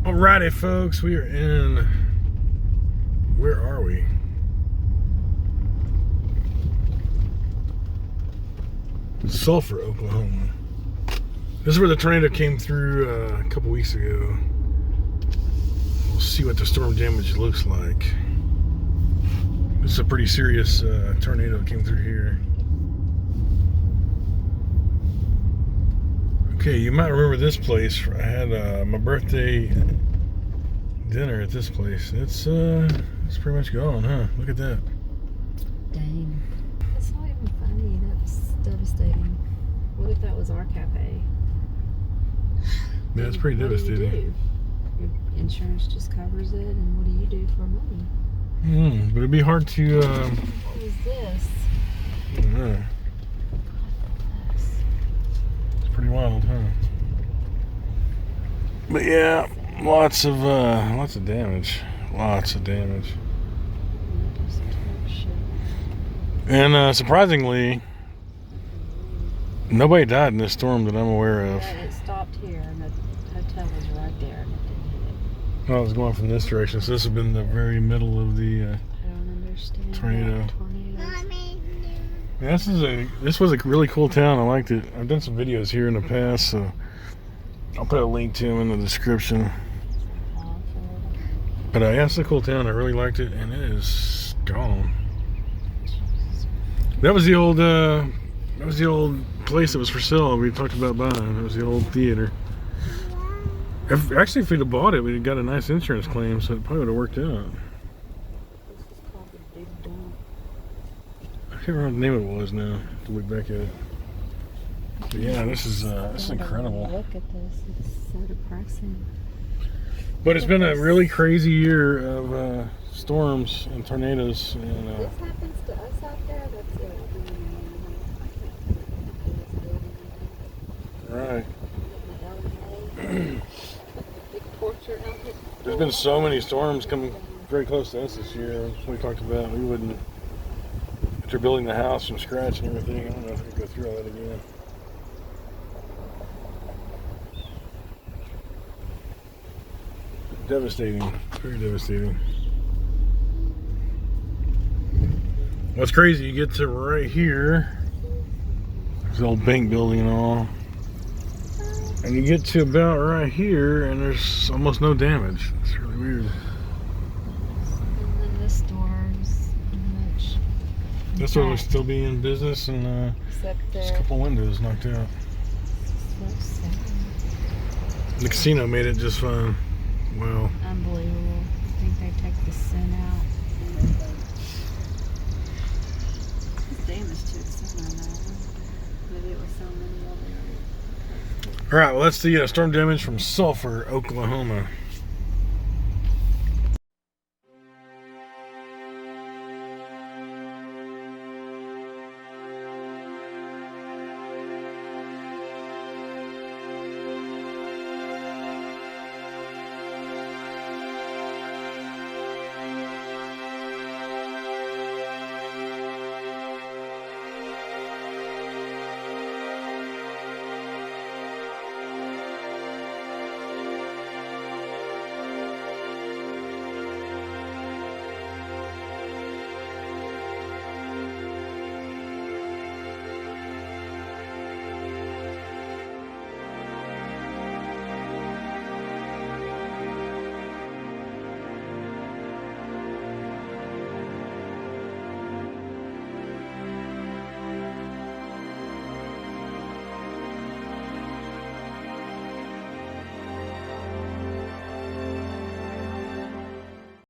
Alrighty, folks, we are in. Where are we? Sulphur, Oklahoma. This is where the tornado came through a couple weeks ago. We'll see what the storm damage looks like. This is a pretty serious tornado that came through here. Okay, you might remember this place. I had my birthday dinner at this place. It's pretty much gone, huh? Look at that. Dang. That's not even funny. That's devastating. What if that was our cafe? Yeah, it's pretty devastating. What do you do? Your insurance just covers it, and what do you do for money? But it'd be hard to. What was this? I don't know. It's pretty wild, huh? But yeah, lots of damage. Lots of damage. And surprisingly, nobody died in this storm that I'm aware of. Yeah, it stopped here, and the hotel was right there, and it didn't hit it. I was going from this direction, so this has been the very middle of the I don't understand tornado. Tornadoes. Yeah, this was a really cool town. I liked it. I've done some videos here in the past, so I'll put a link to them in the description. But yeah, it's a cool town. I really liked it, and it is gone. That was the old place that was for sale we talked about buying. It was the old theater. Actually, if we'd have bought it, we'd have got a nice insurance claim, so it probably would have worked out. This is called the Big Dump. I can't remember what the name of it was now, to look back at it. But yeah, this is incredible. Look at this. It's so depressing. But it's been a really crazy year of storms and tornadoes. And, this happens to us out there, that's it. Right. Big portrait out here. There's been so many storms coming very close to us this year. We talked about we wouldn't, after building the house from scratch and everything, I don't know if we could go through all that again. Devastating, very devastating. What's crazy, you get to right here, there's the old bank building and all, and you get to about right here and there's almost no damage. It's really weird. And then the storms, much. This store will still be in business, and just a couple windows knocked out. So sad. The casino made it just fine. Wow. Unbelievable. I think they take the sin out. It's damage to the sin on that one. Maybe it was so many of them. Alright, well that's the storm damage from Sulphur, Oklahoma.